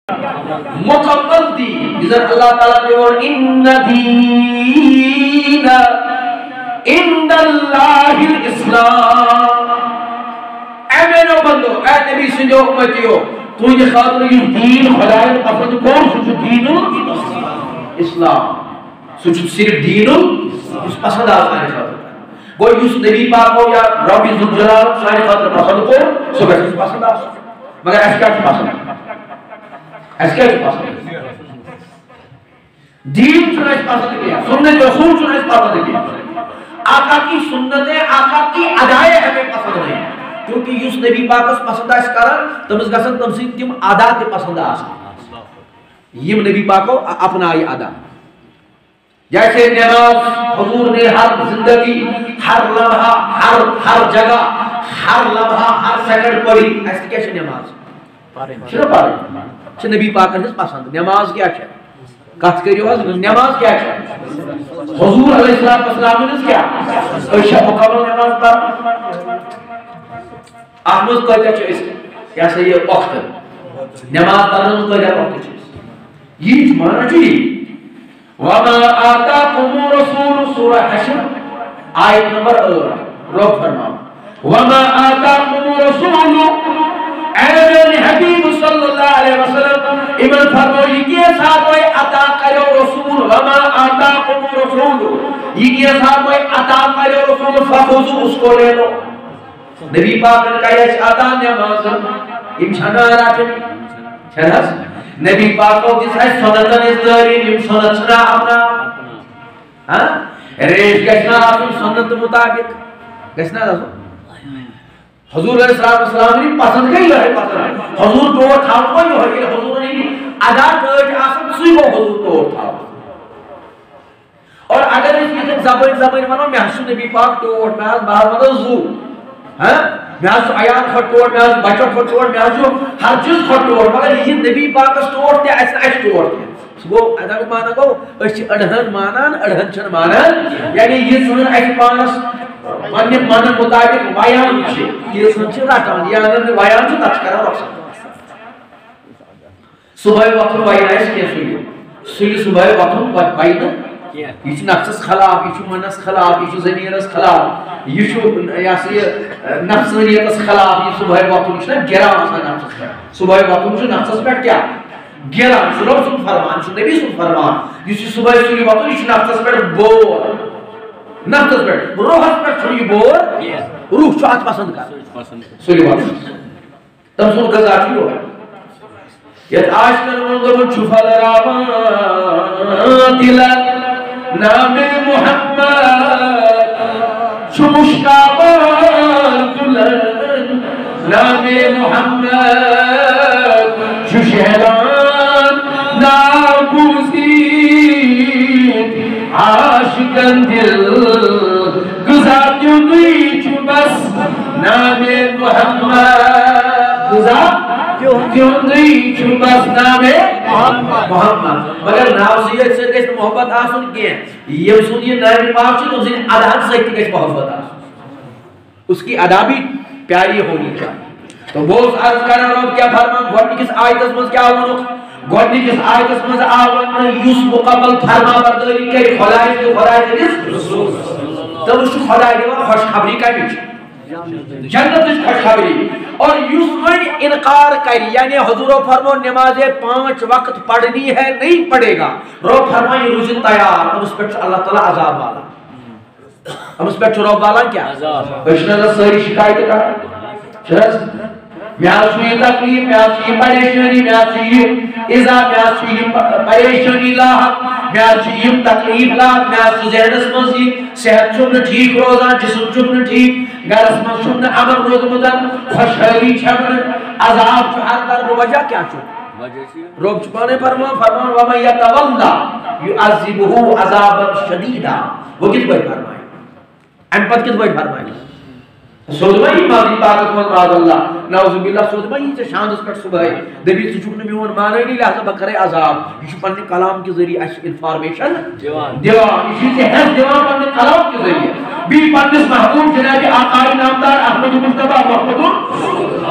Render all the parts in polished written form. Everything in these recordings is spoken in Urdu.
مکمل دین جزر اللہ تعالیٰ نے اور ان دین عند اللہ الاسلام. اے میرے بندو اے نبی سنجھو امتیو تجھے خاطر یہ دین خدای پسند کون سوچ دین اسلام سوچ صرف دین اس پسند آسانی خاطر وہ یوس نبی پاک ہو یا رب عزت جلال سانی خاطر پسند کو سو گئے اس پسند آسانی مگر ایس کیا پسند ایس کیا پسند دین چنہ اس پسند کیا سنت رسول چنہ اس پسند کیا آقا کی سنتیں آقا کی ادائے ہمیں پسند نہیں کیونکہ یوس نبی پاک اس پسند آس کرن تمس گژھن تم سن تم ادا تہ پسند آسان یم نبی پاک کو اپنا یہ ادا جیسے نماز حضور نے ہر زندگی ہر لمحہ ہر جگہ ہر لمحہ ہر سیکنڈ پڑھی ایسے کیا نماز چھنا پڑھ نبی پاک ہنس پسند نماز کیا ہے کت کریو حض نماز کیا ہے حضور علیہ السلام نے کیا اشا مکمل نماز پڑھ احمد کہتا ہے یا سے یہ وقت نماز پڑھنے میں کہتا وقت ہے یہ مانا چاہیے وَمَا آتَاكُمُ رَسُولُ سورہ حشر آیت نمبر 8 روک فرماؤ وَمَا آتَاكُمُ رَسُولُ اے حبیب صلی اللہ علیہ وسلم امن فرماؤ یہ کیا ساتھ ہوئے عطا کرو رسول وَمَا آتَاكُمُ رَسُولُ یہ کیا ساتھ ہوئے عطا کرو رسول فَخُذُ اس کو لے لو نبی پاک نے کہا یہ عطا نماز امشانہ راجن چھرس نبی پاک کو جس ہے سنتن اس دارین یم سنت سنا اپنا ریش گشنا اپنی سنت مطابق گشنا رسول حضور علیہ السلام نے پسند کئی ہے پسند حضور تو تھا کوئی ہو کہ حضور نے ادا کر آسن سوئی کو حضور تو تھا اور اگر اس کی زبان منو میں حسن نبی پاک تو میں باہر مدد زور میں عیان کھٹوڑ میں بچوں کھٹوڑ میں ہر چیز کھٹوڑ مگر یہ نبی پاک سٹوڑ تے ایس ٹوڑ تے وہ ادا کو مانا کو اس اڑہن مانان اڑہن چھن مانان یعنی یہ سنن ایس پانس پننے مان مطابق وایان چھ یہ سن چھ رٹان یا اگر وایان چھ تچ کرا رکھ صبح وقت وایان اس کے سوئی صبح وقت وایان یہ نفس خلاف یہ منس خلاف یہ ضمیرس خلاف یہ نفسانیت خلاف یہ صبح وقت گران آسان نفس صبح وقت نفسس پہ کیا گران رب سن فرمان نبی سن فرمان یہ صبح سلی وقت یہ نفسس پہ بور نفسس پہ روحس پہ یہ بور روح چھ ات پسند کر سلی وقت تم سن غذا کی ہو یہ آج کل منظم چھفل راوان دلت نام محمد شمشکابان دلن نام محمد ششہران ناگوزید عاشقن دل گزارتیوں دوئی چھو بس نام محمد گزارتیوں دوئی چھو بس نام محمد مگر ناوزیت سے کس محبت آسن کیا یہ سن یہ نام پاک سے تو اسے ادھان سے کس محبت آسن اس کی ادا بھی پیاری ہونی چاہیے تو بوز عرض کرنا رب کیا فرمان گوڑنی کس آیت اس مز کیا آونو گوڑنی کس آیت اس مز آونو یوس مقبل فرما برداری کہ خدای سے خدای سے رسول تب اس خدای دیوان خوش خبری کا بیچ جنت اس خوش خبری اور یوسف انکار کری یعنی حضور فرمو نماز 5 وقت پڑھنی ہے نہیں پڑھے گا رو فرمائی روزی تیار اب اس پر اللہ تعالیٰ عذاب والا اب اس پر چروب والا کیا بشنہ اللہ ساری شکایت کا شرس میاسوی تکلیف میاسوی پریشانی میاسوی ازا میاسوی پریشانی لاحق میاسوی تکلیف لاحق میاسوی زہرس مزی صحت چکن ٹھیک روزان جسم چکن ٹھیک گرس من چکن عمل روز مدن خوشحالی چھمن عذاب چہر در وجہ کیا چکن روب چپانے فرمان وَمَنْ يَتَوَلَّا يُعَذِّبُهُ عَذَابًا شَدِيدًا وہ کس بھائی فرمائے ان پت کس بھائی فرمائے سوزمائی ماضی طاقت من معاذ اللہ نعوذ باللہ سوزمائی سے شاند اس پر صبح ہے دبی سے چکنے میں مانے نہیں لہذا بکرے عذاب یہ پننے کلام کے ذریعے اس انفارمیشن دیوان اسی سے ہے دیوان پننے کلام کے ذریعے بھی پننے محبوب جناب آقائی نامدار احمد مصطفیٰ محمد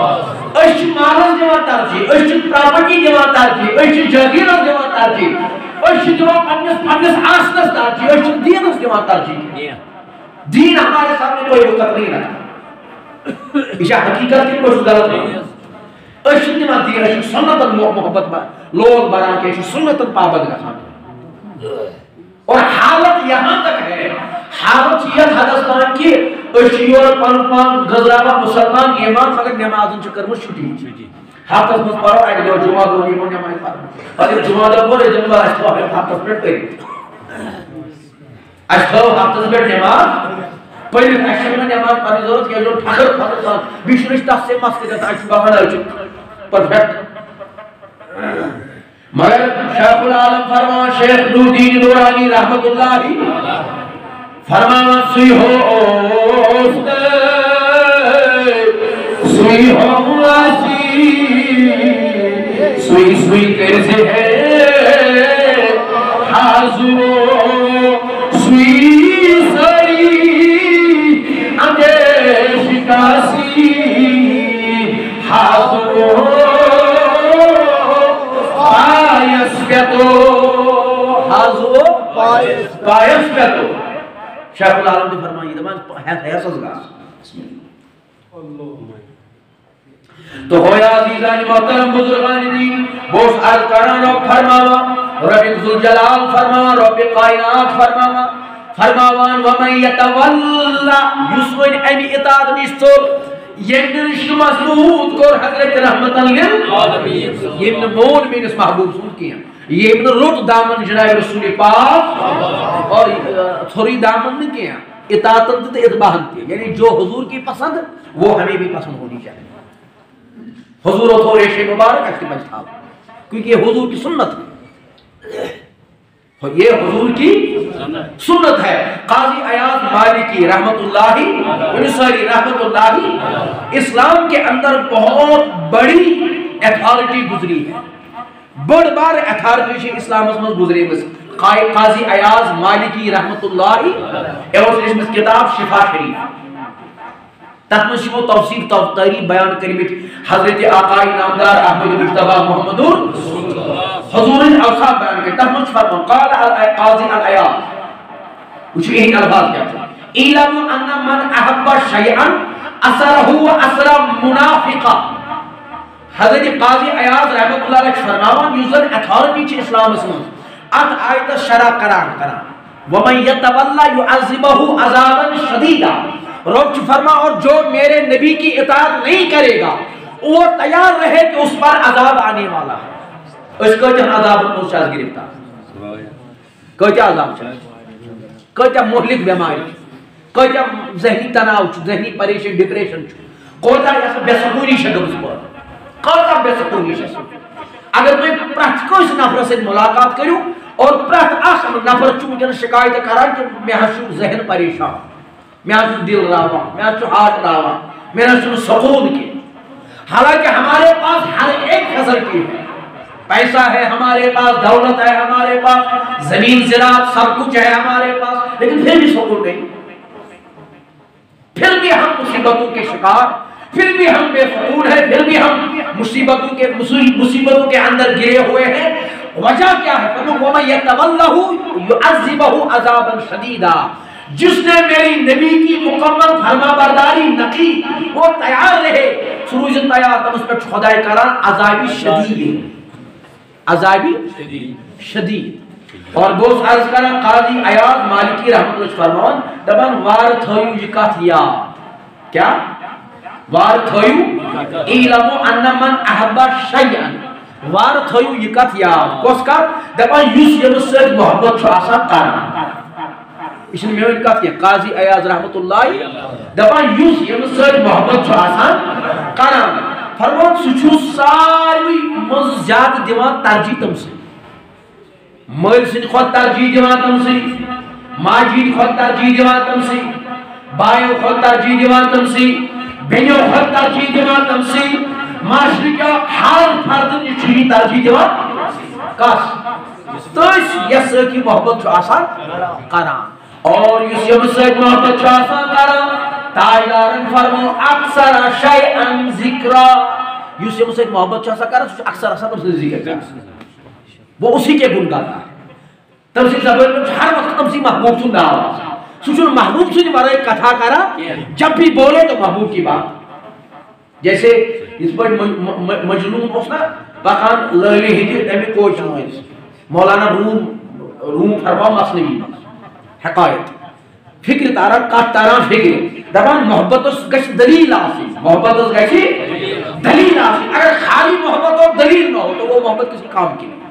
اچھ مالس دیوان ترجیح اچھ پراپرٹی دیوان ترجیح اچھ جاگیرس دیوان ترجیح اچھ دیوان پنس آسنس ترجیح اچھ دینس دیوان ترجیح دین ہمارے سامنے کوئی وقت نہیں رہا یہ حقیقت کی کوئی غلط نہیں اچھ دیوان دین اچھ سنتن محبت لوگ بنا کے اچھ سنتن پابند گژھان اور حالت یہاں تک ہے حالت یہ حدث تان کہ اشیور پن پان گزراوا مسلمان ایمان مگر نمازن چھ کرمت چھٹی ہفتس مز پڑھو اکہ دۄہ جمعہ دۄہ یمو نماز پڑھو پتہٕ جمعہ دۄہ پوٚر أسۍ دۄپ اَسہِ تھٲو ہفتس پٮ۪ٹھ پٔرِتھ اَسہِ تھٲو ہفتس پٮ۪ٹھ نماز پٔرِتھ اَسہِ چھنہٕ نماز پرنٕچ ضروٗرت کینٛہہ أسۍ ٹھکر ٹھکر سان بیٚیہِ چھُنہٕ أسۍ تتھ سۭتۍ مس کٔرِتھ اَسہِ چھُ باسان أسۍ چھِ پٔرفیکٹ مگر شیخ العالم فرمان شیخ نورالدین نورانی رحمت اللہ فرمان سوئی ہو آسی سوئی سوئی کیسے ہے حاضر سوئی سری اندیش کاسی حاضر پایس پیتو شیخ العالم نے فرمائی دمان ہے سزگاس تو ہویا عزیزانی محترم بزرگانی دین بوس عرض کران رب فرماوا رب ذوالجلال فرماوا رب قائنات فرماوا فرماوان ومن یتولا یسوین امی اطاعت نیستور یمن رشت مضبوط کور حضرت رحمت للعالمین یمن مون مینس محبوب سن کیا یمن رت دامن جناب رسول پاک اور تھوڑی دامن نہیں کیا اطاعتن تو اتباہن کی یعنی جو حضور کی پسند وہ ہمیں بھی پسند ہونی چاہیے حضور و تھوڑے شے مبارک اچھی بچ تھا کیونکہ یہ حضور کی سنت ہے یہ حضور کی سنت ہے قاضی ایاز مالکی رحمت اللہ انصاری رحمت اللہ اسلام کے اندر بہت بڑی ایتھارٹی گزری ہے بڑ بار ایتھارٹی سے اسلام میں گزری قاضی ایاز مالکی رحمت اللہ اس کتاب شفا شریف تحمل شمو تفسیر تفطیری بیان کرمت حضرت آقائی نامدار احمد مجتبہ محمد حضور اوصاف بیان کرتے تحمل شفا قال قاضی الایاز وچھو یہی الفاظ کیا تھا اعلم ان من احب شیئا اثرہ و اثر منافقہ حضرت قاضی ایاز رحمت اللہ علیہ فرماوان یوزن اتھارٹی چھ اسلام اسمان ات آیت شرع کران ومن یتولا یعذبہ عذابا شدیدا رب فرما اور جو میرے نبی کی اطاعت نہیں کرے گا وہ تیار رہے کہ اس پر عذاب آنے والا ہے اس کو جہاں عذاب پہنچاز گرفتا کہتا عذاب چاہتا کہتا مہلک بیماری کہتا ذہنی تناؤ ذہنی پریشن ڈپریشن کہتا ایسا بے سکونی شکل اس پر کہتا بے سکونی شکل اگر تم پرت کو اس نفر سے ملاقات کرو اور پرت اخ نفر چونکہ شکایت کرا کہ میں ہشو ذہن پریشان میں آج دل راوا میں آج ہاتھ راوا میرا سن سکون کی حالانکہ ہمارے پاس ہر ایک فیسلٹی ہے پیسہ ہے ہمارے پاس دولت ہے ہمارے پاس زمین زراعت سب کچھ ہے ہمارے پاس لیکن پھر بھی سکون نہیں پھر بھی ہم مصیبتوں کے شکار پھر بھی ہم بے سکون ہیں پھر بھی ہم مصیبتوں کے اندر گرے ہوئے ہیں وجہ کیا ہے وَمَن يَتَوَلَّهُ يُعَذِّبَهُ عَذَابًا شَدِيدًا جس نے میری نبی کی مکمل فرما برداری نقی وہ تیار رہے سروج تیار تم اس پر خدای کران عذابی شدید عذابی شدید اور بوس عرض کران قاضی ایاز مالکی رحمت اللہ فرمان دبان وار تھیو یکات یاد کیا وار تھیو ایلمو ان من احبا شیئن وار تھیو یکات یاد کس کا دبان یوس یمسد محبت چھو آسان کرنا اس نے میں کہا کہ قاضی ایاز رحمت اللہ دبان یوس یمسد محبت چھو آسان کرنا فرمان سچو ساروی مز زیاد دیوان ترجیح تم سے مل سن خود ترجیح دیوان تم سے ماجی خود ترجیح دیوان تم سے بائیو خود ترجیح دیوان تم سے بینیو خود ترجیح دیوان تم سے معاشری کا ہر فرد چھوئی ترجیح دیوان کس تو اس یس کی محبت چھو آسان کرنا اور اس یمسد محبت چھو آسان کرنا تاجدارن فرمو اکثر شیئن ذکرہ یوس یم سے محبت چاہتا کرا سو اکثر آسان تم سے ذکر کرا وہ اسی کے گن گاتا ہے تم سے زبان میں ہر وقت تم سے محبوب سن رہا سوچو محبوب سے بارے کتھا کرا جب بھی بولے تو محبوب کی بات جیسے اس پر مجنون ہوسنا بخان لہلی ہی تیمی کوچ ہوئیس مولانا روم فرما مصنوی حقائق فکر تارا کات تارا فکر دبان محبت اس گش دلیل آسی محبت اس گشی دلیل آسی اگر خالی محبت اور دلیل نہ ہو تو وہ محبت کسی کام کی نہیں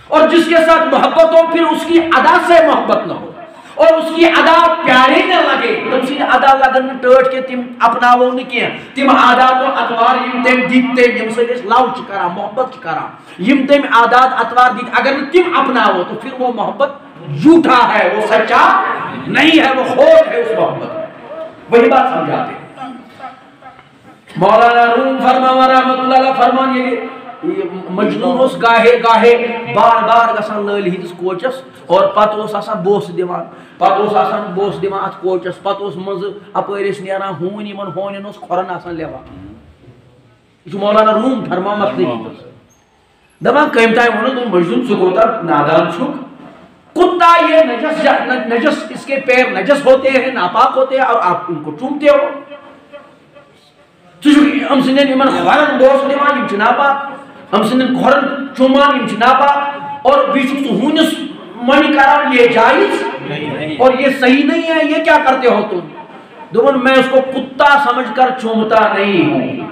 اور جس کے ساتھ محبت ہو پھر اس کی ادا سے محبت نہ ہو اور اس کی ادا پیاری نہ لگے تم سی ادا لگن ٹوٹ کے تم اپناو نہ کیا تم عادات و اطوار یم تم دیتے یم سے لاو چکارا محبت چکارا یم تم عادات اطوار دیت اگر تم اپناو تو پھر وہ محبت جھوٹا ہے وہ سچا نہیں ہے وہ کھوٹ ہے اس محبت وہی بات سمجھاتے مولانا روم فرما رحمت اللہ علیہ فرمان یہ مجنون اس گاہے گاہے بار بار گسان لٲلۍ ہندس کوچس اور پتہ اوس آسان بوس دِوان پتہ اوس آسان بوس دِوان اتھ کوچس پتہ اوس منٛزٕ اپٲرۍ ٲسۍ نیران ہوٗنۍ یِمن ہونٮ۪ن اوس کھۄرن آسان لیوان یہ چھُ مولانا روم فرما مصنوی دپان کٔمۍ تانۍ ووٚنُن دوٚپُن مجنون ژٕ کوٗتاہ نادان چھُکھ کتا یہ نجس اس کے پیر نجس ہوتے ہیں ناپاک ہوتے ہیں اور آپ ان کو چومتے ہو ہم سندین یمن کھورن بوس دِوان یم چھِ ناپاک ہم سندین کھورن چومان یم چھِ ناپاک اور بیچ تو ہونس منی کران یہ جائز اور یہ صحیح نہیں ہے یہ کیا کرتے ہو تم دوپن میں اس کو کتا سمجھ کر چومتا نہیں ہوں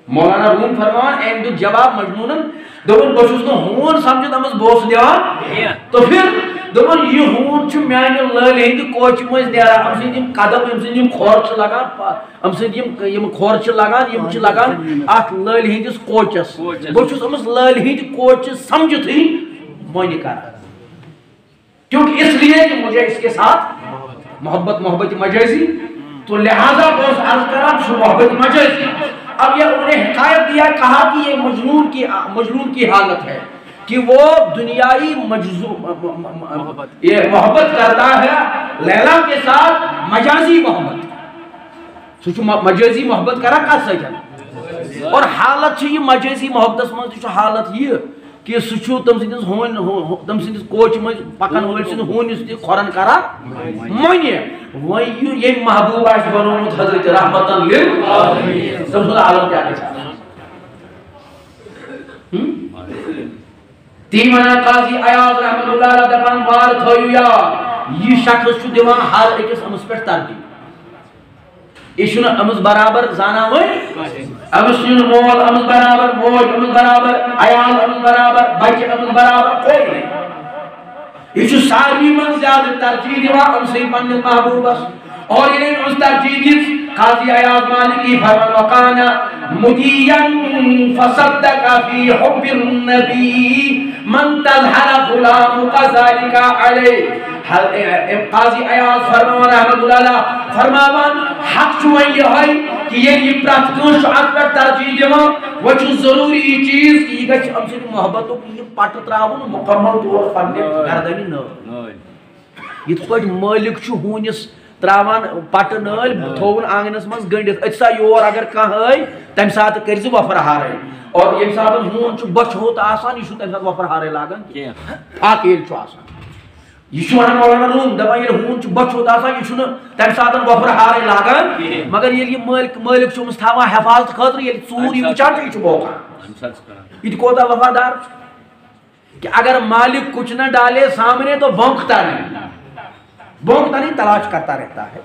مولانا روم فرمان ایک جواب مجنونن دوپن بچوس نو ہون سمجھت امس بوس دیوان تو پھر دوپن یہ ہون چھ میانہ لٲلۍ ہند کوچ مز نیران ام سندیم قدم ام سندیم کھور چھ لگان ام سندیم کھور چھ لگان یم چھ لگان اتھ لٲلۍ ہندس کوچس بچوس امس لٲلۍ ہند کوچ سمجھت ہی مونی کران کیونکہ اس لیے کہ مجھے اس کے ساتھ محبت مجازی تو لہذا بوس عرض کران سو محبت مجازی اب یہ انہوں نے حکایت دیا کہا کہ یہ مجنون کی حالت ہے کہ وہ دنیائی یہ محبت کرتا ہے لیلا کے ساتھ مجازی محبت سوچو مجازی محبت کرا کا سکتا اور حالت یہ مجازی محبت مجھ حالت یہ کہ سوچو تم سندس ہون تم سندس کوچ مجھ پکن ول سن ہونس تہ کھورن کرا مونی وۄنۍ یہ محبوب آسہِ بنومُت حضرت رحمتن للعالمین سمجھو عالم کیا ہے تی ونا قاضی ایاز رحمت اللہ علیہ دپان بار تھٲیِو یاد یہ شخص چھُ دِوان ہر أکِس أمس پٮ۪ٹھ ترجیح یہ چھُنہٕ أمس برابر زاناوٕنۍ أمس چھُنہٕ مول أمس برابر موج أمس برابر عیال أمس برابر بچہِ أمس برابر کوئی نہیں یہ چھُ ساروی منٛز زیادٕ ترجیح دِوان أمسٕے پننِس محبوبس اور یہ اس ترجیح دِژ قاضی ایاز مالکی فرمان وقانا مدین فصدق فی حب النبی من تظہر غلام قذالک علیہ قاضی ایاز فرمان رحمت اللہ علیہ فرمان حق چھوئی یہ ہے کہ یہ پرات کنش ات پر ترجیح دیوان وہ چھو ضروری چیز کہ یہ گچھ ہم سے محبت ہو کہ یہ پاٹ تراؤن مکمل طور پڑھنے گردنی نہ یہ پاٹ مالک چھو ہونس تراوان پٹ نل تھون آنگنس من گنڈت اتسا یور اگر کھانا ہے تم سات کرز وفر ہارے اور یم سات ہون بچ ہوت آسان یہ تم سات وفر ہارے لاگان آکیل آسان یہ مولانا روم دپان یہ ہون بچ ہوت آسان یہ تم سات وفر ہارے لاگان مگر یہ مالک چمس تھاوان حفاظت خاطر یہ ژور یہ وچان یہ بوکان یہ کوتا وفادار کہ اگر مالک کچھ نہ ڈالے سامنے تو بونکتا نہیں بونکتا نہیں تلاش کرتا رہتا ہے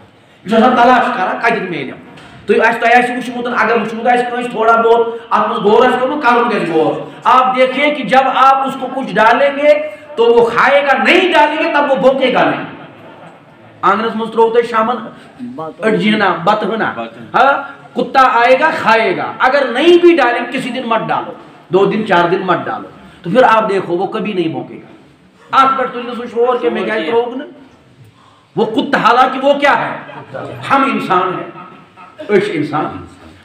جو تلاش کرا کتن میلم تو وچمت اگر وچمت آس تھوڑا بہت ات من غور کرن گژھِ غور آپ دیکھیں کہ جب آپ اس کو کچھ ڈالیں گے تو وہ کھائے گا نہیں ڈالیں گے تب وہ بھوکے گا نہیں آنگنس من ترو تھی شامن اڑجینا بت ہنا کتا آئے گا کھائے گا اگر نہیں بھی ڈالیں کسی دن مت ڈالو 2 دن 4 دن مت ڈالو تو پھر آپ دیکھو وہ کبھی نہیں بھوکے گا آپ پر تلنے سو شور کے میں گئے تروگ نا وہ کتا حالانکہ وہ کیا ہے ہم انسان ہیں اس انسان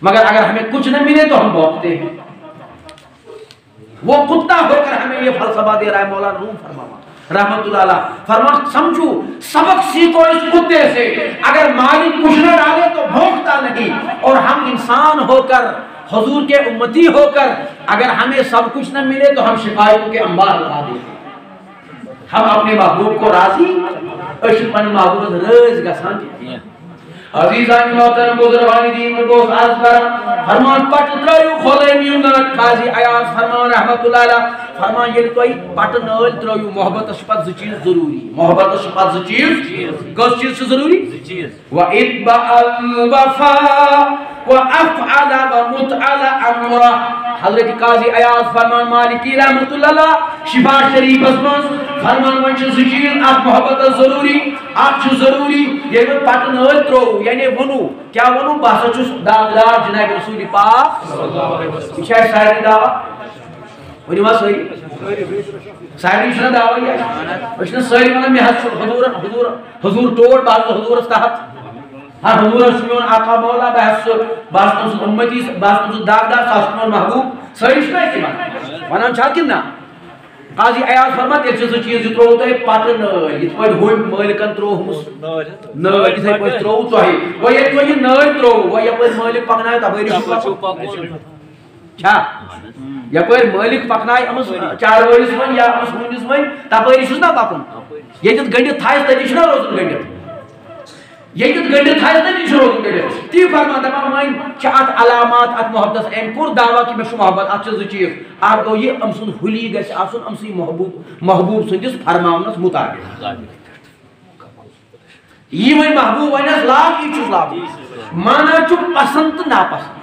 مگر اگر ہمیں کچھ نہ ملے تو ہم بھوکتے ہیں وہ کتا ہو کر ہمیں یہ فلسفہ دے رہا ہے مولانا روم فرماوا رحمت اللہ علیہ فرمان سمجھو سبق سیکھو اس کتے سے، اگر مالک کچھ نہ ڈالے تو بھونکتا نہیں، اور ہم انسان ہو کر حضور کے امتی ہو کر اگر ہمیں سب کچھ نہ ملے تو ہم شکایتوں کے انبار لگا دیتے، ہم اپنے محبوب کو راضی پن محبوب رز گسان کی عزیزان محترم بزرگان دین کو عرض کر فرمان پٹ ترایو خلیمیون قاضی ایاز فرمان رحمت اللہ علیہ فرمان یہ تو پٹ نال ترایو محبت شپت ز چیز ضروری، محبت شپت ز چیز کس چیز ضروری و اتبع الوفا و افعل و متعل امرہ حضرت قاضی ایاز فرمان مالکی رحمت اللہ علیہ شفا شریف اسمن فرمان ون چھ چیز اخ محبت ضروری اخ ضروری یہ پٹ نال ترو یعنی ونو کیا ونو باسا چھس داغدار جناب رسول پاک یہ ساری دعوت ونی ما ساری ساری چھنا دعوت یہ وچھنا ساری ونن میں حضور ٹوٹ باز حضور استحت ہر حضور سمیون آقا مولا بحث باسن امتی باسن داغدار ساسمون محبوب ساری چھنا ہے ونان چھا کنا قاضی ایاز فرمات یہ چیز ترو تو پت نال یہ پہ ہم مالکن تروہمس نال یہ پہ ترو تہ وہ یہ نال ترو وہ یہ مالک پکنائے تبری چھا یہ مالک پکنائے امس چار وٲلِس من یا امس ہُنس من تبری چھُس نا پکن ییٚتٮ۪تھ گٔنڈِتھ تھایس تتی چھُنا روزُن گٔنڈِتھ ییٚتٮ۪تھ گٔنڈِتھ تھایس تتی چھُ روزُن گٔنڈِتھ تی فرمان دپان وۄنۍ چھِ اتھ علامات اتھ محبتس أمۍ کوٚر دعوا کہِ مےٚ چھُ محبت اتھ چھِ زٕ چیٖز اکھ گوٚو یہِ أمۍ سُنٛد حُلی گژھِ آسُن أمۍ سٕے محبوب سٕنٛدِس فرماونس مُطابق یہِ وۄنۍ محبوب ونٮ۪س لاگ یہِ چھُس لاگُن مانا چھُ پسند تہٕ ناپسند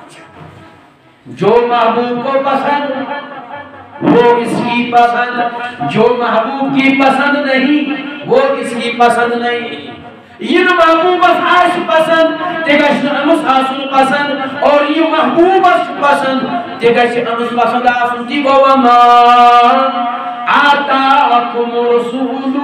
جو محبوب کو پسند وہ اس کی پسند جو محبوب کی پسند نہیں وہ اس کی پسند نہیں یہ محبوب آس پسند تے گژھِ امس آسن پسند اور یہ محبوب پسند تے گژھِ امس پسند آسن تی گوٚو ما آتاکم رسول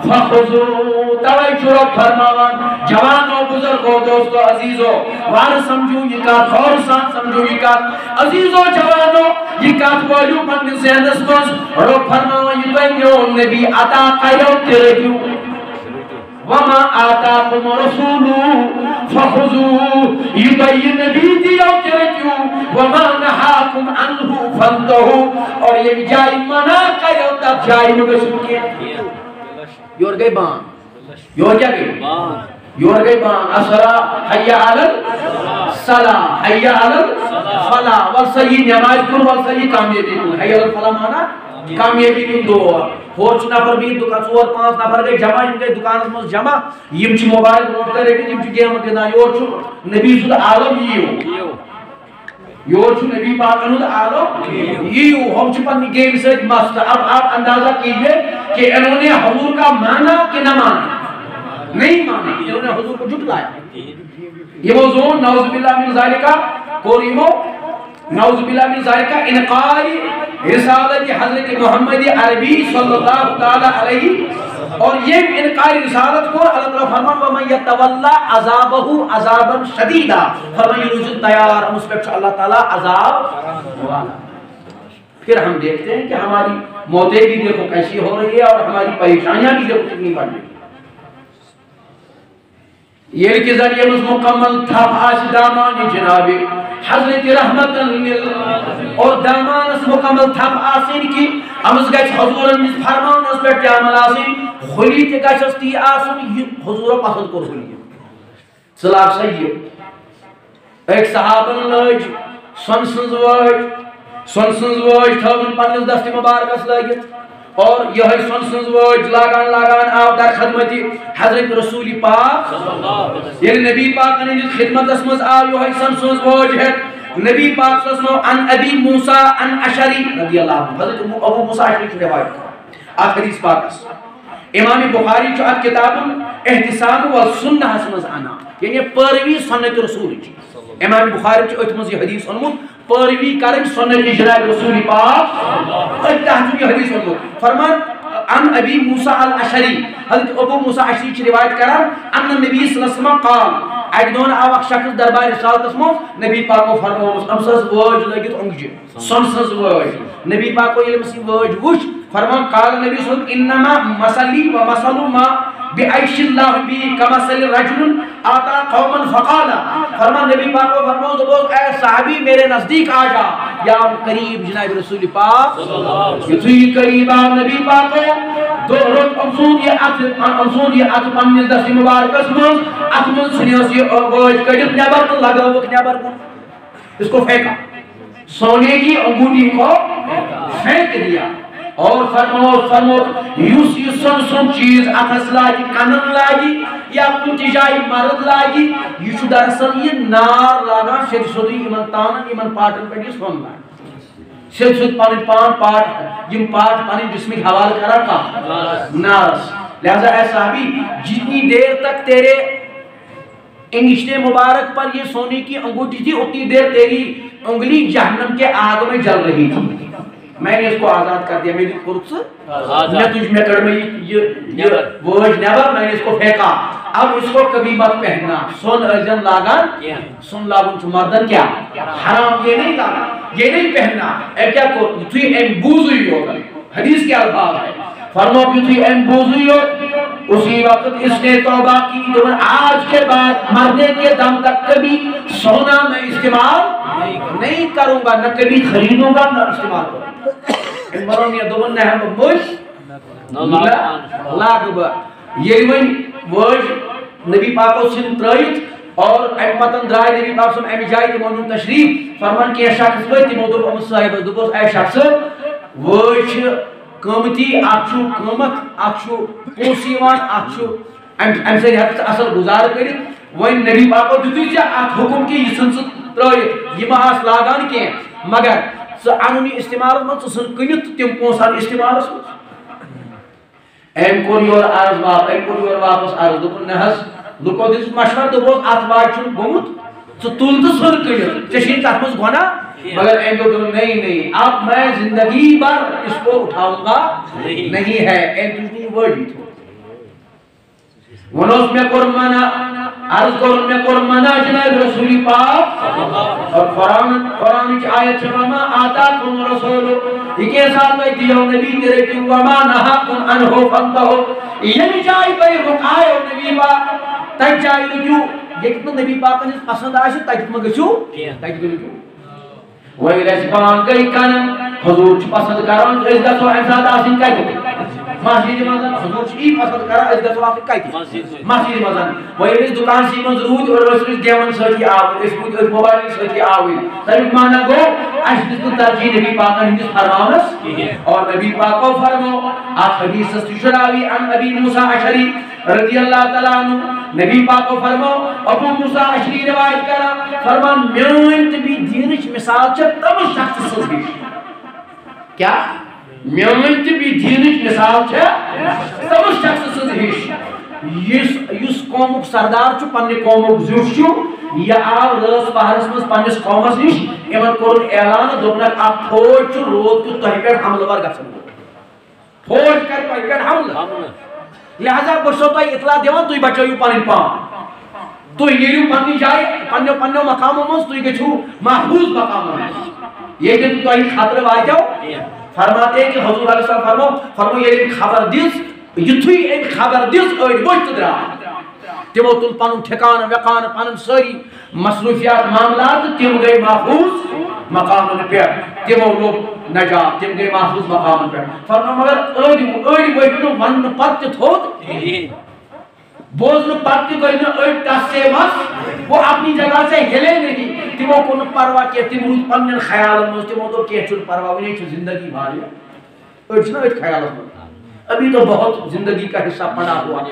فخذوا توے چھُ رۄب فرماوان جوانو بزرگو دوستو عزیزو وار سمجھو یہ کتھ غور سان سمجھو یہ کتھ عزیزو جوانو یہ کتھ وٲلِو پننِس ذہنس منٛز رۄب فرماوان یہ تۄہہِ میون نبی عطا کریو تہِ رٔٹِو وما آتاکم رسول فخذوا یہ نبی دیو ترکیو وما نحاکم عنہ فانتہو اور یہ جائی منع کرو تب جائی مگسو کیا یور گئی بان یور کیا گئی یور گئی بان اصلا حیاء علی الصلاة حیاء علی الفلاح والصحیح نماز کن والصحیح کامیابی کن حیاء علی الفلاح مانا کامیابی کن دو اور نفر بھی دکان ژور پانچ نفر گئی جمع یم گئی دکانس مز جمع یم چھ موبائل برونٹ کر رکھت یم چھ گیم گندان یور چھ نبی سُنٛد عالم یور چھ نبی پاک ہُنٛد عالم ہم چھ پننہِ گیم سۭتۍ مست اب آپ اندازہ کیجئے کہ انہوں نے حضور کا مانا کہ نہ مانا نہیں مانا انہوں نے حضور کو جھٹلایا یہ موضوع نعوذ باللہ من ذالک کوریمو نعوذ باللہ من ذالک انقار رسالت حضرت محمد عربی صلی اللہ تعالی علیہ اور یہ انکار رسالت کو اللہ تعالیٰ فرمان وَمَنْ يَتَوَلَّا عَذَابَهُ عَذَابًا شَدِيدًا فرمان یہ روز تیار ہم اس پر اللہ تعالیٰ عذاب والا پھر ہم دیکھتے ہیں کہ ہماری موتیں بھی دیکھو کیسی ہو رہی ہے اور ہماری پریشانیاں بھی دیکھو کتنی بڑھ رہی یہ کے ذریعے مکمل تھا آج دامان جناب حضرت رحمت اور دامان اس مکمل تھا آسین کی امس گئے حضور اس فرمان اس پر عمل آسین خلی تے گئے تی آسن حضور پسند کر خلی صلاح سید ایک صحابن لج سنسنز واج تھاون پنس دست مبارکس لگت اور یہ سنسنز واج لاگان آو در خدمتی حضرت رسول پاک یعنی نبی پاک نے خدمت اسمز آو یہ سنسنز واج ہے نبی پاک صلی اللہ علیہ وسلم عن ابی موسیٰ عن اشری رضی اللہ عنہ حضرت ابو موسیٰ اشری کی روایت آت حدیث پاک امام بخاری جو آت کتاب احتسام والسنہ اسمز آنا یعنی پروی سنت رسول کی امام بخاری جو اتمز یہ حدیث انمود پروی کریں سنت جناب رسول پاک اتحجو یہ حدیث انمود فرمان عن ابی موسیٰ الاشری حضرت ابو موسیٰ اشری کی روایت کرن ان النبی صلی اللہ علیہ وسلم قال اک دون آو اک شخص دربار رسالتس مز نبی پاکو فرموس ام سز وج لگت اونگجہ سن سز وج نبی پاکو علم سی وج وچ فرمان قال نبی صلی اللہ علیہ وسلم انما مسلی و مسلو ما بعیش اللہ بی کمثل رجل آتا قوما فقالا فرمان نبی پاک کو فرماؤ تو بول اے صحابی میرے نزدیک آ جا یا قریب جناب رسول پاک یہ قریب آ نبی پاک کو دو رت امسود یہ ات پنس دست مبارکس من ات من سنیس یہ وج کڑت نیبر تو لگاوک نیبر کن اس کو پھینکا سونے کی انگوٹھی کو پھینک دیا اور فرمو یوس سن چیز اتس لاگی کنن لاگی یا کن جائے مرد لاگی یہ دراصل یہ نار لاگا سید سودی ایمن تانن ایمن پاٹن پہ سن لاگا سید سود پانی پان پاٹ یم پاٹ پانی جسمک حوال کرا کا نارس لہذا اے صحابی جتنی دیر تک تیرے انگشتے مبارک پر یہ سونے کی انگوٹھی تھی اتنی دیر تیری انگلی جہنم کے آگ میں جل رہی تھی میں نے اس کو آزاد کر دیا میری قرب سے میں تجھ میں کر میں یہ ووج نیبر میں نے اس کو پھینکا اب اس کو کبھی مت پہننا سن ارجن لاگن سن لاگن چھ مردن کیا حرام یہ نہیں لانا یہ نہیں پہننا اے کیا کو تھی این بوزوئی ہوگا حدیث کے الفاظ ہے فرمو کہ تھی این بوزوئی ہو اسی وقت اس نے توبہ کی تو آج کے بعد مرنے کے دم تک کبھی سونا میں استعمال نہیں کروں گا نہ کبھی خریدوں گا نہ استعمال کروں گا مرون یہ دوبن نہ ہم بوش لاغ با یہ ون وج نبی پاکو سن ترائیت اور ام پتن درائے نبی پاک سن امی جائی تمہنون تشریف فرمان کہ شخص بھائی تمہن دوب ام صاحب دوبوس اے شخص وج قیمتی اچھو قیمت اچھو پوسیوان اچھو ام سے حد اصل گزار کری وین نبی پاکو دیتی چا ات حکم کی یہ سن ترائیت یہ محاس لاغان کی مگر انونی استعمال من سن کنیت تم پونسان استعمال اس ایم کون یور عرض باپ ایم کون یور واپس عرض دوپن نحس لکو دیس مشور دوپن اتوار چون گمت تو تول تو سن کنیت چشین تحمز گونا مگر ایم کو نہیں اب میں زندگی بر اس کو اٹھاؤں گا نہیں ہے ایم تجھنی ورڈی تھو ونوس میں قرمانا عرض کرن میں قرمانا جناب رسولی پاک اور قرآن کی آیت شما آتا کن رسول یہ کے ساتھ میں دیو نبی تیرے کی وما نہا کن انہو فانتہو یہ جائی بھئی رکھائے نبی پاک تک جائی لجو یہ کتنا نبی پاک نے پسند آشی تک مگشو تک لجو وہی رسپان گئی کنن حضور چھ پسند کرن اس گا سو انساد آسن کئی مسجد مزن حضور چھ ای پسند کرن اس گا سو آسن کئی مسجد مزن وہی اس دکان سی من ضرور اور اس دیون سکی آوئی اس بود موبائل سکی آوئی سبک مانا گو اشد کو ترجیح نبی پاک نے ہندس فرمانس اور نبی پاک کو فرمو آت حدیث استشراوی عن ابی موسیٰ عشری رضی اللہ تعالیٰ عنہ نبی پاک کو فرمو ابو موسیٰ عشری روایت کرا فرمان میونت بھی دینش مثال چھ تم شخص سزیش کیا میونت بھی دینش مثال چھ تم شخص سزیش یس قومک سردار چھ پنی قومک زیوش چھ یا آو رس پہرس مز پنیس قومس نش ایمن کرن اعلان دوپنک آپ فوج چھ روز کی تہی پیٹ حمل ور گسن فوج کر تہی پیٹ حمل لہذا بچو تو اطلاع دیوان تو بچائیو پانی پان تو نیریو پانی جائے پنیو مقام مز تو گچھو محفوظ مقام مز یہ کہ تو خطر وائی جاؤ فرماتے ہیں کہ حضور علیہ السلام فرمو یہ خبر دیس یتھوی ایک خبر دیس اوید بوشت درا تیمو تل پانن ٹھکان وقان پانن ساری مصروفیات معاملات تیم گئی محفوظ مقام پر تیمو لوگ نجات تیم گئی محفوظ مقام پر فرمو مگر اوید بوشت ون پت تھوت بوزن پتی کوئی نہ ایک ٹاسے بس وہ اپنی جگہ سے ہلے نہیں تیمو کن پروا کیا تیم روز پنن خیال مز تیمو تو کیا چھوڑ پروا نہیں چھو زندگی بھاری ایک چھنا ایک خیال مز ابھی تو بہت زندگی کا حصہ پڑا ہوا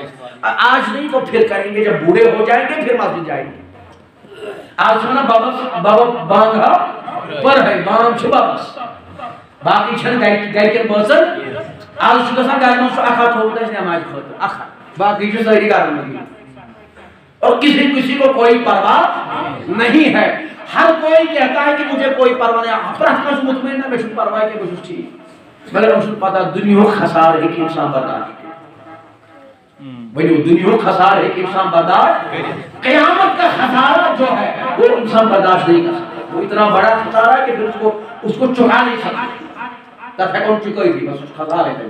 آج نہیں تو پھر کریں گے جب بوڑھے ہو جائیں گے پھر مسجد جائیں گے آج سنا بابا بانگا پر ہے بانگ چھو بابس باقی چھن گئی کے بازر آج شکر سان گئی منسو اخات ہوتا ہے نماز خود اخات باقی جو سہری کارن لگی اور کسی کو کوئی پرواہ نہیں ہے ہر کوئی کہتا ہے کہ مجھے کوئی پرواہ نہیں ہے پر احکاش مطمئن ہے میں شکر پرواہ کے کچھ ٹھیک مگر ہم شکر پتا دنیا خسار ہے کہ انسان برداشت وہی دنیا خسارے کہ انسان برداشت، قیامت کا خسارہ جو ہے وہ انسان برداشت نہیں کر سکتا، وہ اتنا بڑا خسارہ ہے کہ پھر اس کو چکا نہیں سکتا، تفیقون چکائی تھی بس اس خسارے کا.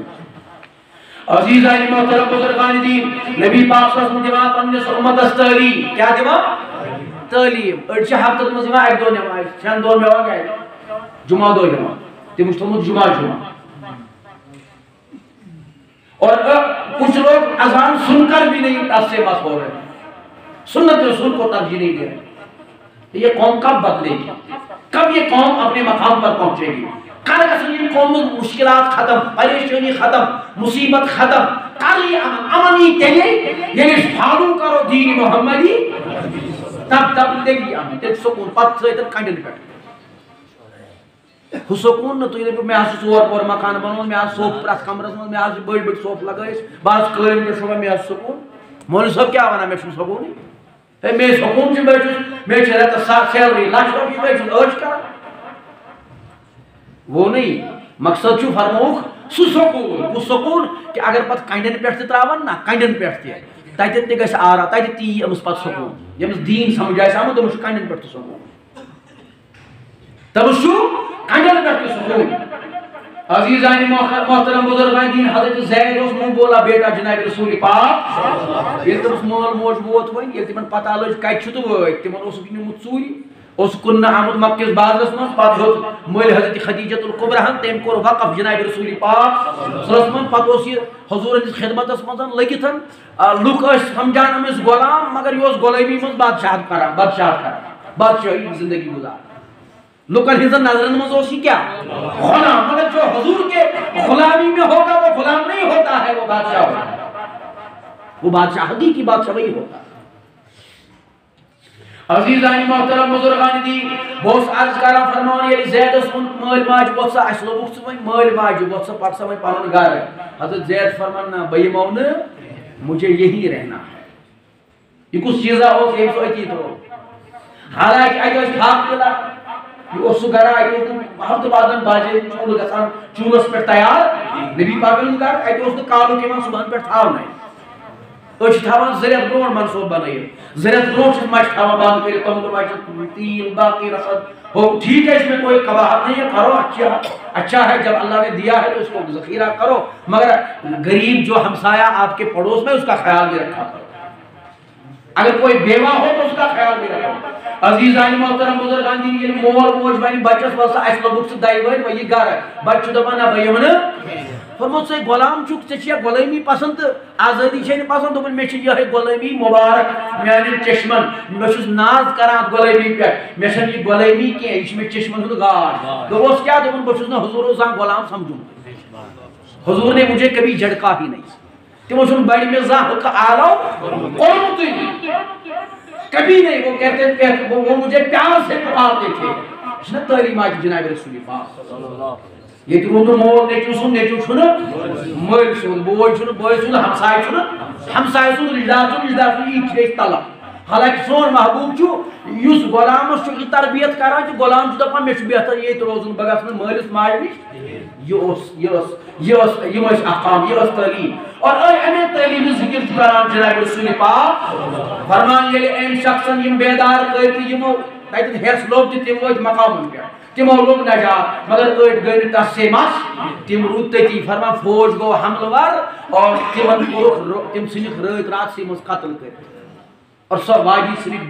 عزیزانی محترم بزرگان دین، نبی پاک صلی اللہ علیہ وسلم دِوان پننس امتس تعلیم، کیا دِوان؟ تعلیم. أڑۍ چھِ ہفتس منٛز یِوان اکہِ دۄہ نٮ۪ماز، شٮ۪ن دۄہن بیٚہوان گرِ، جمعہ دۄہ یِوان، تِمو چھُ تھوٚومُت جمعہ. اور کچھ لوگ اذان سن کر بھی نہیں اس سے بس ہو رہے ہیں، سنت رسول کو ترجیح نہیں دے رہے. یہ قوم کب بدلے گی؟ کب یہ قوم اپنے مقام پر پہنچے گی؟ کر گژھن قوم مشکلات ختم، پریشانی ختم، مصیبت ختم، کر یہ امن یہ تیلے یعنی فالو کرو دین محمدی، تب دیکھ امن، تیل سکون پتہ سیتن کنڈن پہ. ہو سکون نہ تھی دپو مے ژور پور مکان بنومُت، مے صوف پرٛٮ۪تھ کمرس منٛز، مے بٔڑۍ بٔڑۍ صوف لگٲیِتھ، بہٕ قٲلیٖن پٮ۪ٹھ شۄنٛگان، مے سکون. مولوی صٲب کیٛاہ وَنان؟ مے چھُنہٕ سکوٗنٕے. ہے مے سکون چھُ، مے چھِ رٮ۪تس سیلری لچھ رۄپیہِ، مے چھُس عٲش کران. وہ نہیں، مقصد چھُ فرمووُکھ سُہ سکون، وہ سکون کہ اگر پتہٕ کنڈٮ۪ن پٮ۪ٹھ تہِ ترٛاوَن نا، کنڈٮ۪ن پٮ۪ٹھ تہِ تتٮ۪ن تہِ گژھِ آرام، تتہِ تہِ یی أمِس پتہٕ سکون. ییٚمِس دیٖن سمجھ آسہِ آمُت تٔمِس چھُ کنڈٮ۪ن پٮ۪ٹھ تہِ سکون، تٔمِس چھُ کنڈٮ۪ن پٮ۪ٹھ تہِ سکون. عزیزان محترم بزرگان دین، حضرت زید اوس منہ بولا بیٹا جناب رسول پاک. ییٚلہِ تٔمِس مول موج ووت وۄنۍ، ییٚلہِ تِمن پتہ لٔج کتہِ چھُ تہٕ وٲتۍ، تِمن اوسُکھ نیوٗمُت ژوٗرِ، اوس کٕننہٕ آمُت مکہ کِس بازرس منٛز. پتہٕ ہیوٚت مٔلۍ حضرت خدیجۃ الکبریٰ ہن، تٔمۍ کوٚر وقف جناب رسول پاک صلی اللہ علیہ وسلم. پتہٕ اوس یہِ حضوٗر ہٕنٛدِس خدمتس منٛز لٔگِتھ. لُکھ ٲسۍ سمجھان أمِس غلام، مگر یہِ اوس غلٲمی منٛز بادشاہت کران، بادشاہی زندگی گزاران. لوکن ہنزن نظرن میں اوس یہ کیا غلام، مگر جو حضور کے غلامی میں ہوگا وہ غلام نہیں ہوتا ہے، وہ بادشاہ ہوتا ہے، وہ بادشاہ حقیقی بادشاہ وہی ہوتا ہے. عزیزان محترم بزرگان دین، بہت عرض کران فرمان ییٚلہِ زید اوس مٲلۍ ماجہِ ووٚتھ سا، اَسہِ لوگُکھ ژٕ وۄنۍ مٲلۍ ماجہِ ووٚتھ سا پَکھ سا وۄنۍ پَنُن گرٕ. حضرت زید فرمان نہ بہٕ یِمو نہٕ، مجھے یہی رہنا ہے. یہ کُس چیٖزا اوس ییٚمۍ سُہ أتی ترٛوو؟ حالانکہ اَتہِ ٲسۍ پھاکھ تِلہٕ، یہ اس گھر ہفتہ بعد باجے چول گژھان چولس پہ تیار. نبی پاکن گھر اتہ اس کالُک یوان صبحن پہ تھاونٕے. أسۍ چھِ تھاوان زرٮ۪تھ برونٛٹھ منصوٗبہٕ بنٲیِتھ، زرٮ۪تھ برونٛٹھ چھِ مچہِ تھاوان بنٛد کٔرِتھ، توٚملہٕ مچہِ، تیٖل باقٕے رسد ہو. ٹھیک ہے، اس میں کوئی قباحت نہیں ہے، کرو، اچھا ہے، جب اللہ نے دیا ہے تو اس کو ذخیرہ کرو، مگر غریب جو ہمسایہ آپ کے پڑوس میں، اس کا خیال بھی رکھا کرو. اگر کوئی بیوہ ہو تو اس کا خیال بھی رکھو. عزیزان محترم بزرگان دین، ییٚلہِ مول موج وَنہِ بچس وَل سا اَسہِ لوگُکھ ژٕ دَیہِ وٲرۍ وۄنۍ یہِ گرٕ، بچہِ چھُ دپان نہ بہٕ یِمہٕ نہٕ. فرموت ژٕ غلام چھُکھ، ژےٚ چھےٚ غلٲمی پسنٛد تہٕ آزٲدی چھے نہٕ پسنٛد. دوٚپُن مےٚ چھِ یِہے غلٲمی مُبارک میانٮ۪ن چشمن، بہٕ چھُس ناز کران اتھ غلٲمی پٮ۪ٹھ، مےٚ چھنہٕ یہِ غلٲمی کینٛہہ، یہِ چھِ مےٚ چشمن ہُنٛد گاش. دوٚپُس کیٛاہ؟ دوٚپُن بہٕ چھُس نہٕ حضوٗرو زانٛہہ غلام سمجھومُت، حضور نے مجھے کبھی جھڑکا ہی نہیں. تِمو چھُنہٕ بڑِ مےٚ زانٛہہ حُکہٕ آلو کوٚرمُتٕے کبھی نہیں. وہ کہتے ہیں وہ مجھے پیار سے پکارتے تھے. اس نے تعلیم آج جناب رسول پاک. یہ تو روز مول نیچو سن، نیچو چھن مل سن، بوئی چھن بوئی سن، ہمسائے چھن ہمسائے سن، رشتہ سن یہ چیز طلب. حالانکہ سون محبوب چھو یس غلامس چھو یہ تربیت کران کہ غلام چھو دپان مے چھو بہتر یہ روزن بہ گژھن مالس ماجہ نش. یہ احکام، یہ تعلیم. اور امی تعلیم ذکر کران جناب رسول پاک فرمان ییٚلہِ أمۍ شخصن یم بیدار کٔرۍ یمو تتٮ۪ن ہیس لوگ تہِ تِم وٲتۍ مقامن پٮ۪ٹھ، تمو لوگ نجات، مگر أڑۍ گٔے نہٕ تس سے مس، تم روٗدۍ تٔتی. فرمان فوج گوٚو حملہٕ ور اور تمن کوٚرُکھ، تم ژھٕنِکھ رٲتۍ راتسٕے منٛز قتل کٔرِتھ. اور سۄ وادی ژھٕنِکھ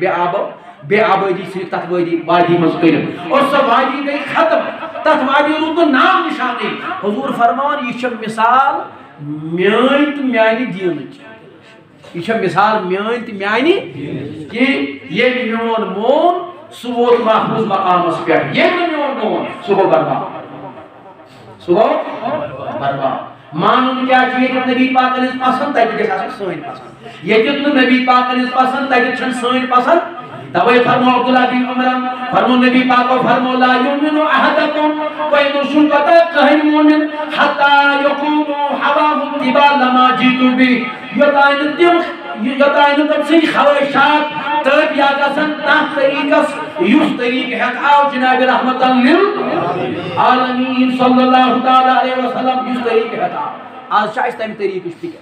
بے آبادی ژھٕنِکھ تتھ وادی منٛز کٔرِتھ، اور سۄ وادی گٔے ختم، تتھ وادی روٗد نہٕ نام نشانٕے. حضور فرمان یہ چھِ مثال میٲنۍ تہٕ میانہِ دیٖنٕچ، یہ چھِ مثال میٲنۍ تہٕ میانہِ کہ ییٚلہِ میون مون سُہ ووت محفوظ مقامس پٮ۪ٹھ، ییٚلہِ نہٕ میون مون سُہ گوٚو برباد، سُہ گوٚو برباد. مانُن کیٛاہ چھُ ییٚتٮ۪تھ نبی پاکن ہٕنٛز پسنٛد تتہِ گژھِ آسٕنۍ سٲنۍ پسنٛد، ییٚتٮ۪تھ نہٕ نبی پاکن ہٕنٛز پسنٛد تتٮ۪تھ چھنہٕ سٲنۍ پسنٛد. توے فرمو عبداللہ بن عمر، فرمو نبی پاکو فرمو لا یؤمن احدکم، کوئی نوشن پتہ کہن مومن حتی یقوم حواه اتباع لما جیتو بھی، یوتاین تم سن خواہشات تابع گژھن تتھ طریقس یُس طریق ہیٚتھ آو جناب رحمت للعالمین صلی اللہ تعالی علیہ وسلم، یُس طریق ہیٚتھ آو. آز چھِ اَسہِ تمہِ طریقٕچ فکر،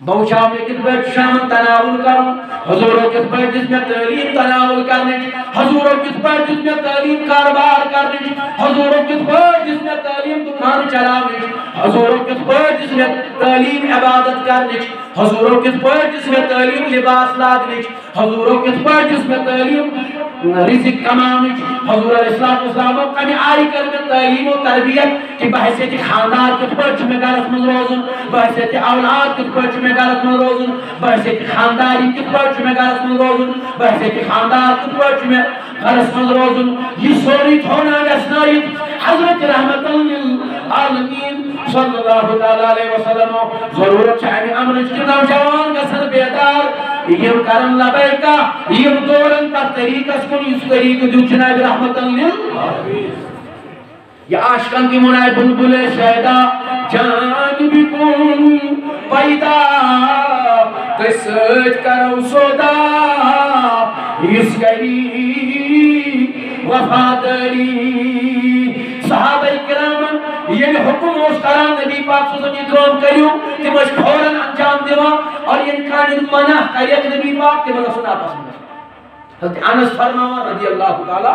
بوچھاو میں کس پہ شام تناول کروں حضوروں کس پہ جس میں تعلیم تناول کرنے حضوروں کس پہ جس میں تعلیم کاروبار کرنے حضوروں کس پہ جس میں تعلیم دکان چلانے حضوروں کس پہ جس میں تعلیم عبادت کرنے حضوروں کس پہ جس میں تعلیم لباس لاگنے حضوروں کس پہ جس میں تعلیم رزق کمانے حضور علیہ السلام کمی آئی کرنے تعلیم و تربیت کہ بحثیت خاندار کس پہ میں غلط من روزن بحثیت اولاد کس پہ میں غلط من روزن بحثیت خانداری کس پہ میں غلط من روزن بحثیت خاندار کس پہ میں غلط من روزن یہ سوری تھونا گسنائیت حضرت رحمت للعالمین صلی اللہ علیہ وسلم ضرورت چاہیے امرچ کے نوجوان گسن بیدار یہ کرن لبیکا یہ دورن کا طریقہ سکن اس طریقہ جو جناب رحمت للعالمین یہ عاشقان کی منائے بلبل شہدہ جان بھی کون پیدا قصد کرو سودا اس گئی وفاداری صحابہ کرام یہ حکم اس کرام نبی پاک صلی اللہ علیہ وسلم کام کریو کہ مجھ فوراً انجام دیوا اور یہ کان منع کریت نبی پاک کہ مجھے سنا پسند ہے حضرت انس فرماوا رضی اللہ تعالی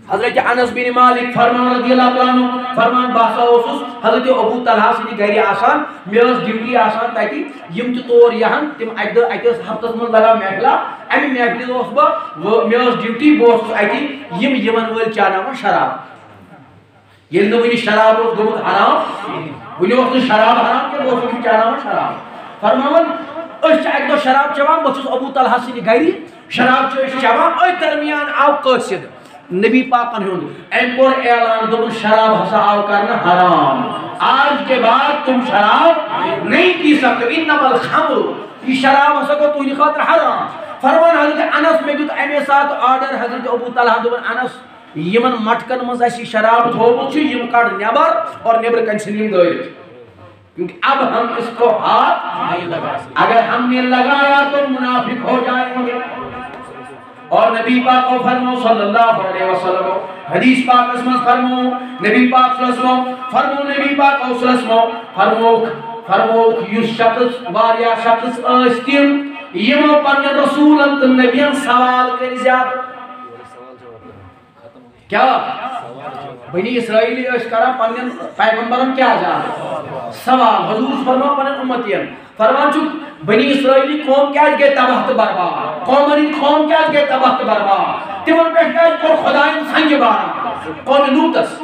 حضرت انس بن مالک فرمان رضی اللہ عنہ فرمان باسا اوسس حضرت ابو طلحہ سنی گھر آسان میرس ڈیوٹی آسان تاکہ یم تہ طور یہن تم اکس ہفتس من لگا محفلہ امی محفل اس بہ میرس ڈیوٹی بہت اتی یم یمن ول چاناون شراب یل نو ونی شراب اس گوت حرام ونی اس شراب حرام کہ وہ چاناون شراب فرمان اس اک دو شراب چوان بچس ابو طلحہ سنی گھر شراب چوان اوی درمیان آو قاصد نبی پاکن ہند ام کور اعلان دون شراب ہسا آو کرنا حرام آج کے بعد تم شراب نہیں پی سکتے انما الخمر یہ شراب ہسا کو تہندِ خاطر حرام فرمان حضرت انس میں دیت امی ساتھ آرڈر حضرت ابو طلحہ دون انس یمن مٹکن مز اسی شراب تھومت یم کڑ نیبر اور نیبر کن سلیم دٲرِتھ کیونکہ اب ہم اس کو ہاتھ نہیں لگا اگر ہم نے لگایا تو منافق ہو جائیں گے اور نبی پاک کو فرمو صلی اللہ علیہ وسلم حدیث پاک اسمہ فرمو نبی پاک صلی اللہ علیہ وسلم فرمو نبی پاک صلی اللہ علیہ وسلم فرمو یس شخص واریا شخص استیم یمو پنن رسول انت نبیان سوال کر زیادہ کیا بنی اسرائیلی اس کرا پنن پیغمبرن کیا جا سوال حضور فرما پنن امتین فرمان چک بنی اسرائیلی قوم کیا گئے تباہ تو برباد قوم کیا گئے تباہ تو برباد تمن پہ کیا کو خدائن سنگ بارا قوم لوطس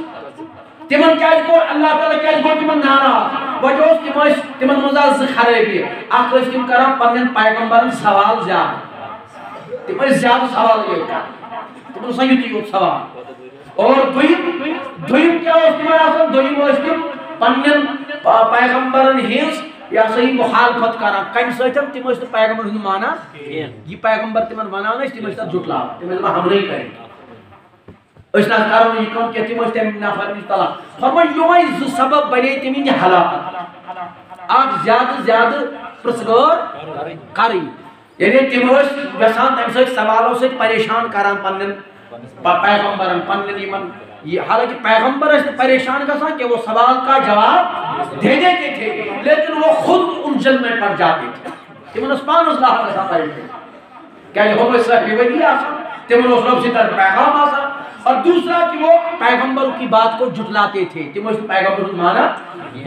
تمن کیا کو اللہ تعالی کیا کو تمن ناراض وجہ تمن مزاز خرابی اخ تم کرا پنن پیغمبرن سوال زیادہ تم زیادہ سوال یہ کر تم سنگت یہ سوال اور دویم کیا اس تمن آسان دویم اس تم پنن پیغمبرن ہنس یا صحیح مخالفت کرا کم سچن تم اس پیغمبر ہند مانا یہ پیغمبر تمن ونان اس تم اس جھٹلا تم اس ہم نہیں کریں اس نہ کرو یہ کم کہ تم اس تم نافرمانی تعالی فرمان یہ سبب بنے تم ان ہلاکت آپ زیادہ پرسگار کریں یعنی تم اس گسان تم سے سوالوں سے پریشان کران پنن پیغمبرن پنن یمن یہ حالانکہ پیغمبر اس پریشان گسان کہ وہ سوال کا جواب دے دیتے تھے لیکن وہ خود الجھن میں پڑ جاتے تھے تمن اس پان اس لاحق ایسا پریشان کیا یہ ہوگا اس رحمی ولی آسان تمن اس رب سے در پیغام آسان اور دوسرا کہ وہ پیغمبر کی بات کو جھٹلاتے تھے تمن اس پیغمبر مانا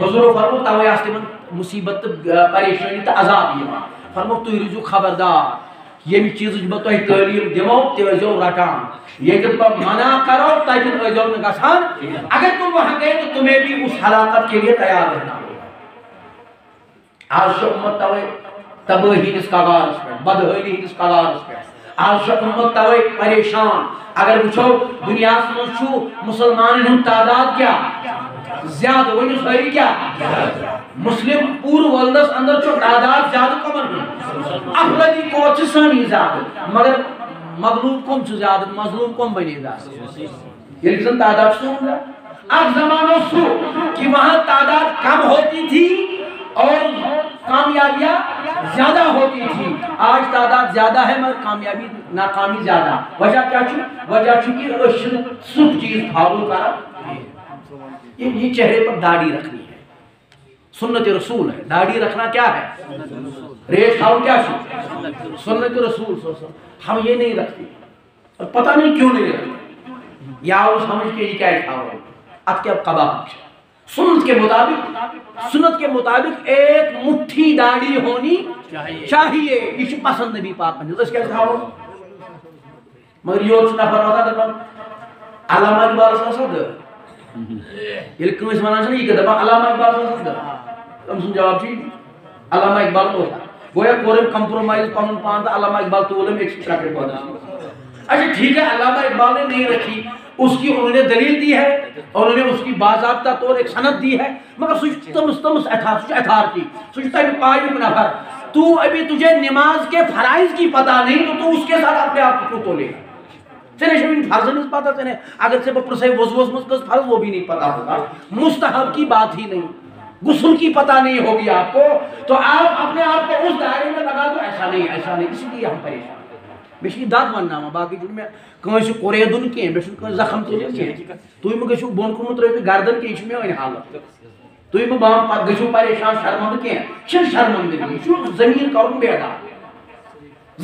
حضور فرمو تاوی آس تمن مصیبت پریشانی تا عذاب یہ فرمو تو رجو خبردار یہ چیز جو تو تعلیم دیو تیزو رٹان یہ کہ تم منع کرو تاکہ تیزو نہ گسان اگر تم وہاں گئے تو تمہیں بھی اس ہلاکت کے لیے تیار رہنا آج امت توے تباہی اس کاغار اس پہ بدحالی اس کاغار اس پہ آج امت توے پریشان اگر وچھو دنیا میں چھو مسلمان ہن تعداد کیا زیادہ وہ ساری کیا مسلم پور ولدس اندر چھو تعداد زیادہ کمن افرادی کوچ سانی زیادہ مگر مغلوب کم چھو زیادہ مظلوم کم بنی زیادہ یہ لکھن تعداد سو ہوگا اب زمانوں سو کہ وہاں تعداد کم ہوتی تھی اور کامیابیاں زیادہ ہوتی تھی آج تعداد زیادہ ہے مگر کامیابی ناکامی زیادہ وجہ کیا چھو وجہ چھو کہ اشن سب چیز پھاولو کرا یہ چہرے پر داڑھی رکھنی ہے سنت رسول ہے. داڑھی رکھنا کیا ہے؟ ریش کھاؤ کیا سنت رسول صلی اللہ علیہ وسلم. ہم یہ نہیں رکھتے اور پتہ نہیں کیوں نہیں رکھتے. یا وہ سمجھ کے یہ کیا کھاؤ ات کیا قباہ. سنت کے مطابق ایک مٹھی داڑھی ہونی چاہیے. یہ پسند نبی پاک نے. کیا کھاؤ مگر یہ نفر واتان علامہ اقبال سد یل کنس ونان یہ دپان علامہ اقبال تم سن جواب علامہ اقبال گویا کورم کمپرومائز پن پان تو علامہ اقبال تولم ایک ٹریکٹر پاس. اچھا ٹھیک ہے علامہ اقبال نے نہیں رکھی اس کی انہوں نے دلیل دی ہے اور انہوں نے اس کی باضابطہ طور ایک سند دی ہے مگر تمس اتھارٹی تم پائے نفر تو ابھی تجھے نماز کے فرائض کی پتہ نہیں تو اس کے ساتھ اپنے آپ کو تولے گا. فرض نہیں پتا تین اگر سے پرسے وضوز مز فرض وہ بھی نہیں پتا ہوگا. مستحب کی بات ہی نہیں غسل کی پتہ نہیں ہوگی آپ کو تو آپ اپنے آپ کو اس دائرے میں لگا دو. ایسا نہیں اس لیے ہم پریشان. بیشی داد وننا باقی جو میں کنس کوریدن کی بیشی کنس زخم تلن کی تھی مہ گھو بون کن ترو گردن کی میری حالت تھی مہ پتہ گھو پریشان شرمند کی شرمندگی زمین کرن بیدار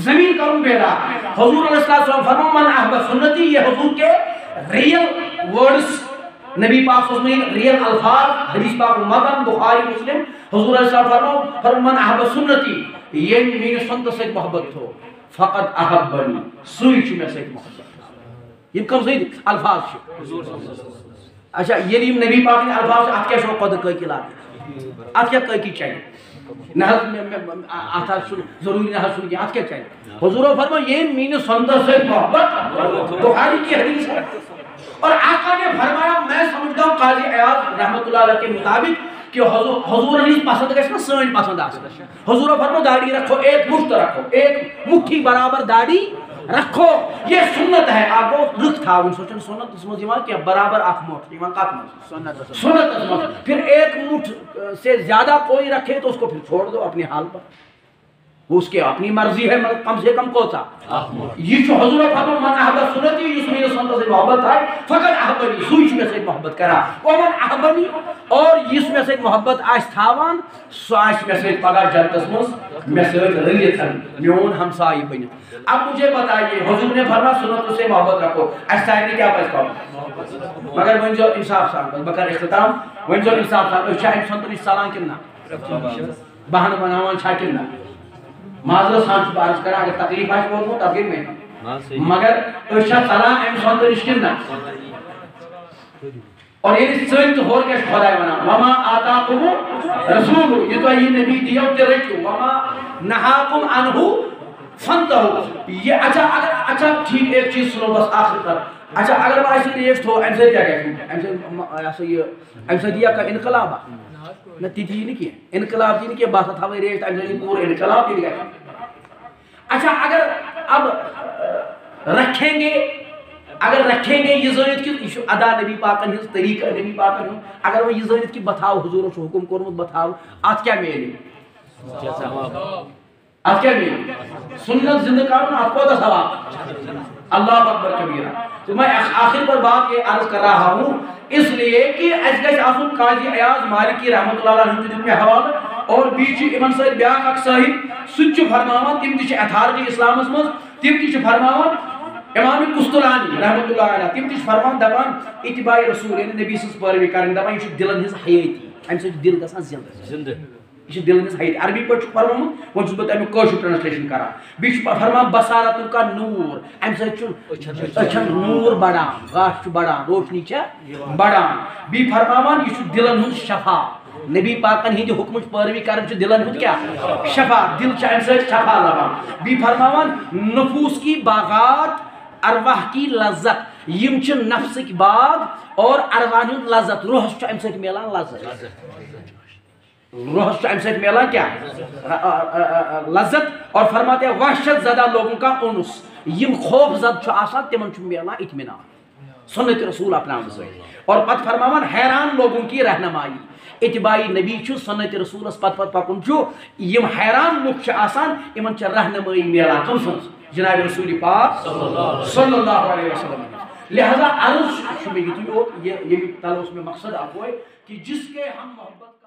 زمین کرن بیدار. حضور علیہ السلام فرمایا من احب سنتی یہ حضور کے ریئل ورڈز نبی پاک صلی اللہ علیہ وسلم ریئل الفاظ حدیث پاک متن بخاری مسلم. حضور علیہ السلام فرمایا من احب سنتی یہ میری سنت سے محبت ہو فقط احبنی سوئی میں سے محبت. یہ کم سے الفاظ اچھا یہ نبی پاک نے الفاظ ات کیا شو قد کی لاگے ات کیا کی چاہیے نہ ضروری نہ سن ات کیا چاہیے. حضور فرمایا یہ میری سنت سے محبت بخاری کی حدیث ہے. اور آقا نے فرمایا میں سمجھتا ہوں قاضی عیاض رحمۃ اللہ علیہ کے مطابق کہ حضور علی پسند گژھِ نا سٲنۍ پسند آسن. حضور فرمایا داڑھی رکھو ایک مشت رکھو ایک مٹھی برابر داڑھی رکھو یہ سنت ہے. آپ کو رخ تھاون سوچن سنت اس میں یوان کیا برابر اخ مٹھ یوان کت مجھ سنت. پھر ایک مٹھ سے زیادہ کوئی رکھے تو اس کو پھر چھوڑ دو اپنے حال پر. وہ اس کی اپنی مرضی ہے مگر کم سے کم کوتا یہ جو حضور فرمایا من احب سنتی اس میں سنت سے محبت ہے فقط احبنی سوچ میں سے محبت کرا ومن احبنی اور اس میں سے محبت آس تھاوان سو آس میں سے پگہ جنتس مز میں سے رلیتن میون ہمسائی بن. اب مجھے بتائیے حضور نے فرمایا سنت سے محبت رکھو اس سائن کیا پس کرو مگر ون جو انصاف سان بکر اختتام ون جو انصاف سان اس چاہے سنت سلام کنا بہن بناوان چھا کنا معذرت سان عرض کرا اگر تکلیف آج بولوں تکلیف میں مگر ارشا سلام ام سنت رشکن نا اور یہ سنت ہور کے خدای بنا وما آتاکم رسول یہ تو یہ نبی دیا تے رکھو وما نہاکم عنہ فانتہو. یہ اچھا ٹھیک ایک چیز سنو بس آخر پر. اچھا اگر میں ایسی ریف تو ام سے کیا کہتے ام سے دیا کا انقلاب نہ تیتی نہیں کیا انقلاب تھی نہیں کیا بات تھا ریٹ ام سے پورے انقلاب تھی نہیں. اچھا اگر اب رکھیں گے یہ زانت کہ ادا نبی پاکن ہز طریقہ نبی پاکن ہز اگر وہ یہ زانت کہ بتاؤ حضور سے حکم کورمت بتاؤ ات کیا میلے ات کیا میلے سنت زندہ کرنا ات کو ثواب اللہ اکبر کبیرہ. تو میں آخر پر بات یہ عرض کر رہا ہوں اس لیے کہ اس گژھِ آسن قاضی عیاض مالکی رحمۃ اللہ علیہ دن میں حوالہ اور بیچ امن سید بیاکھ اکھ صاحب سچ فرماوان تم تہ اتھارٹی اسلامس مز تم تہ فرماوان امام قسطلانی رحمۃ اللہ علیہ تم تہ فرمان دپان اتباع رسول یعنی نبی سٕنٛز پیروی کرن دپان یہ دلن ہز حیاتی امہ سۭتۍ دل گژھان زندہ یہ دلن ہز حیاتی. عربی پٲٹھۍ فرمومُت وۄنۍ چھُس بہٕ تمیُک کٲشُر ٹرانسلیشن کران. بیٚیہِ چھُ فرمان بصارتُک کا نور امہ سۭتۍ چھُ أچھن نور بڑان گاش چھُ بڑان روشنی چھےٚ بڑان. بیٚیہِ فرماوان یہ چھُ دلن ہُنٛد شفا نبی پاکن ہندِ حکمچ پیروی کرن چھُ دلن ہُنٛد کیا شفا دل چھُ امہ سۭتۍ شفا لبان. بیٚیہِ فرماوان نفوس کی باغات ارواح کی لذت یم چھ نفسک باغ اور ارواح ہند لذت روحس چھ امہ سۭتۍ میلان لذت روحس چھ امہ سۭتۍ میلان کیا لذت. اور فرماتے ہیں وحشت زدہ لوگوں کا انس یم خوف زد چھ آسان تمن چھ میلان اطمینان سنت رسول اپناؤن سے. اور پت فرماوان حیران لوگوں کی رہنمائی اتباعی نبی چھ سنت رسول اس پت پکن چھ یم حیران لوگ چھ آسان یمن چھ رہنمائی میلان کم سن جناب رسول پاک صلی اللہ علیہ وسلم. لہذا عرض یہ تلوس میں مقصد آپ ہوئے کہ جس کے ہم محبت